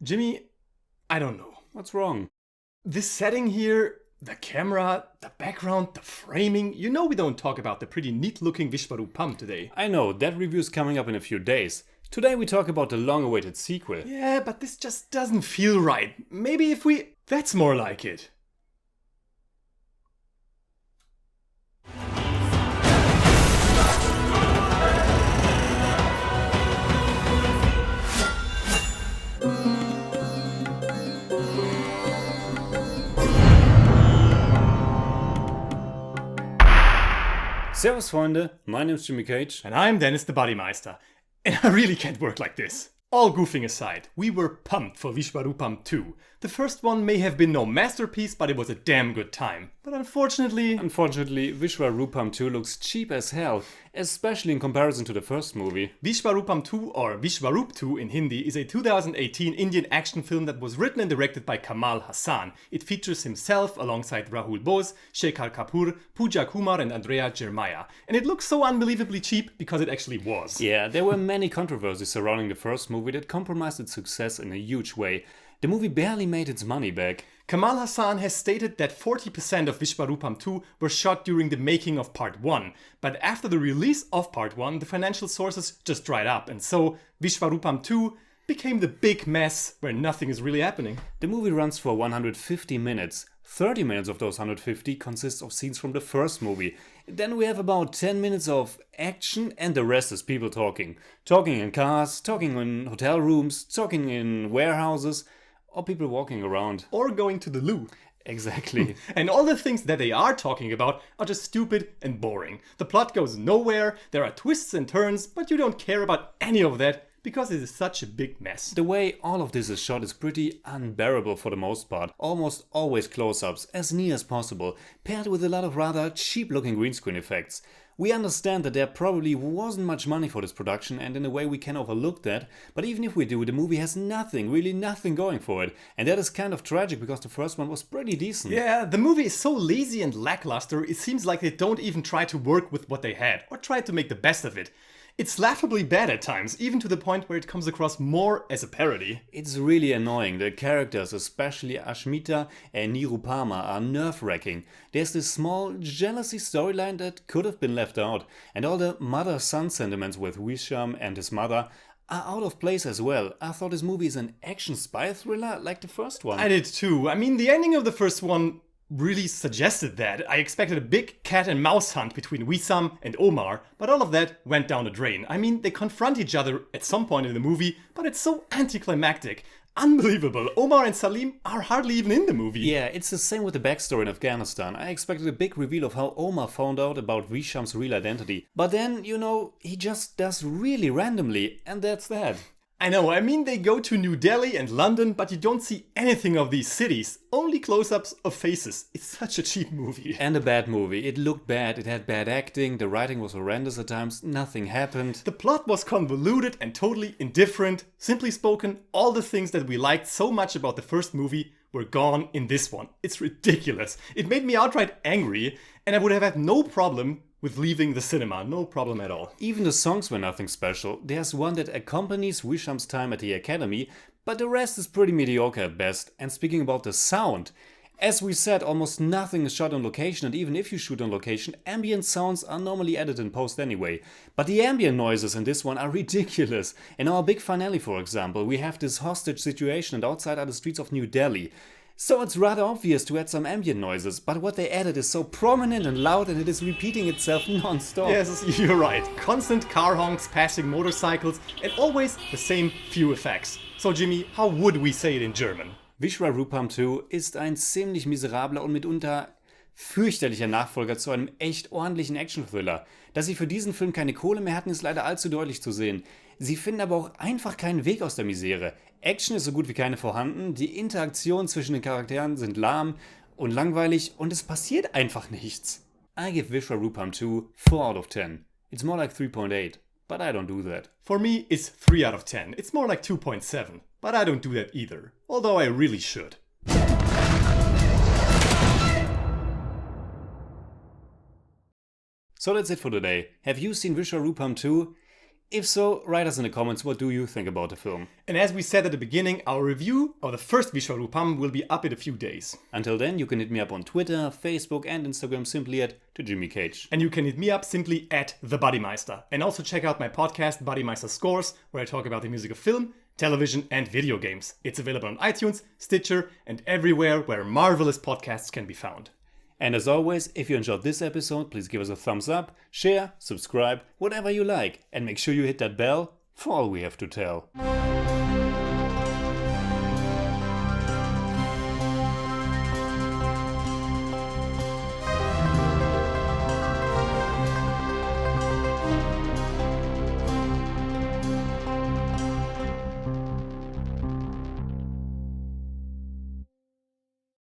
Jimmy, I don't know. What's wrong? This setting here, the camera, the background, the framing, you know we don't talk about the pretty neat looking Vishwaroopam today. I know, that review's coming up in a few days. Today we talk about the long-awaited sequel. Yeah, but this just doesn't feel right. Maybe if we... That's more like it. Servus Freunde, my name's Jimmy Cage. And I'm Deniz the Buddymeister. And I really can't work like this. All goofing aside, we were pumped for Vishwaroopam 2. The first one may have been no masterpiece, but it was a damn good time. But unfortunately, Vishwaroopam 2 looks cheap as hell, especially in comparison to the first movie. Vishwaroopam 2 or Vishwaroop 2 in Hindi is a 2018 Indian action film that was written and directed by Kamal Haasan. It features himself alongside Rahul Bose, Shekhar Kapoor, Pooja Kumar and Andrea Jeremiah. And it looks so unbelievably cheap because it actually was. Yeah, there were many controversies surrounding the first movie that compromised its success in a huge way. The movie barely made its money back. Kamal Haasan has stated that 40% of Vishwaroopam 2 were shot during the making of Part 1, but after the release of Part 1, the financial sources just dried up, and so Vishwaroopam 2 became the big mess where nothing is really happening. The movie runs for 150 minutes. 30 minutes of those 150 consists of scenes from the first movie. Then we have about 10 minutes of action and the rest is people talking. Talking in cars, talking in hotel rooms, talking in warehouses, or people walking around. Or going to the loo. Exactly. And all the things that they are talking about are just stupid and boring. The plot goes nowhere, there are twists and turns, but you don't care about any of that because it is such a big mess. The way all of this is shot is pretty unbearable for the most part. Almost always close-ups, as near as possible, paired with a lot of rather cheap-looking green screen effects. We understand that there probably wasn't much money for this production, and in a way we can overlook that, but even if we do, the movie has nothing, really nothing going for it. And that is kind of tragic because the first one was pretty decent. Yeah, the movie is so lazy and lackluster, it seems like they don't even try to work with what they had, or try to make the best of it. It's laughably bad at times, even to the point where it comes across more as a parody. It's really annoying. The characters, especially Ashmita and Nirupama, are nerve-wracking. There's this small jealousy storyline that could have been left out, and all the mother-son sentiments with Wisham and his mother are out of place as well. I thought this movie is an action spy thriller like the first one. I did too. I mean, the ending of the first one really suggested that. I expected a big cat and mouse hunt between Wissam and Omar, but all of that went down the drain. I mean, they confront each other at some point in the movie, but it's so anticlimactic. Unbelievable. Omar and Salim are hardly even in the movie. Yeah, it's the same with the backstory in Afghanistan. I expected a big reveal of how Omar found out about Visham's real identity. But then, he just does really randomly, and that's that. I know, I mean they go to New Delhi and London, but you don't see anything of these cities. Only close-ups of faces. It's such a cheap movie. And a bad movie. It looked bad, it had bad acting, the writing was horrendous at times, nothing happened. The plot was convoluted and totally indifferent. Simply spoken, all the things that we liked so much about the first movie were gone in this one. It's ridiculous. It made me outright angry, and I would have had no problem with leaving the cinema, no problem at all. Even the songs were nothing special. There's one that accompanies Wisham's time at the academy, but the rest is pretty mediocre at best. And speaking about the sound, as we said, almost nothing is shot on location, and even if you shoot on location, ambient sounds are normally added in post anyway. But the ambient noises in this one are ridiculous. In our big finale, for example, we have this hostage situation and outside are the streets of New Delhi. So it's rather obvious to add some ambient noises, but what they added is so prominent and loud and it is repeating itself non-stop. Yes, you're right. Constant car honks, passing motorcycles, and always the same few effects. So Jimmy, how would we say it in German? Vishwaroopam 2 ist ein ziemlich miserabler und mitunter fürchterlicher Nachfolger zu einem echt ordentlichen Action-Thriller. Dass sie für diesen Film keine Kohle mehr hatten, ist leider allzu deutlich zu sehen. Sie finden aber auch einfach keinen Weg aus der Misere. Action ist so gut wie keine vorhanden, die Interaktionen zwischen den Charakteren sind lahm und langweilig und es passiert einfach nichts. I give Vishwaroopam 2 4 out of 10. It's more like 3.8, but I don't do that. For me, it's 3 out of 10. It's more like 2.7, but I don't do that either. Although I really should. So that's it for today. Have you seen Vishwaroopam 2? If so, write us in the comments what do you think about the film. And as we said at the beginning, our review of the first Vishwaroopam will be up in a few days. Until then, you can hit me up on Twitter, Facebook and Instagram simply at @JimmyCage. And you can hit me up simply at the Buddymeister. And also check out my podcast, BUDDYMEISTER SCORES, where I talk about the music of film, television and video games. It's available on iTunes, Stitcher and everywhere where marvelous podcasts can be found. And as always, if you enjoyed this episode, please give us a thumbs up, share, subscribe, whatever you like, and make sure you hit that bell for all we have to tell.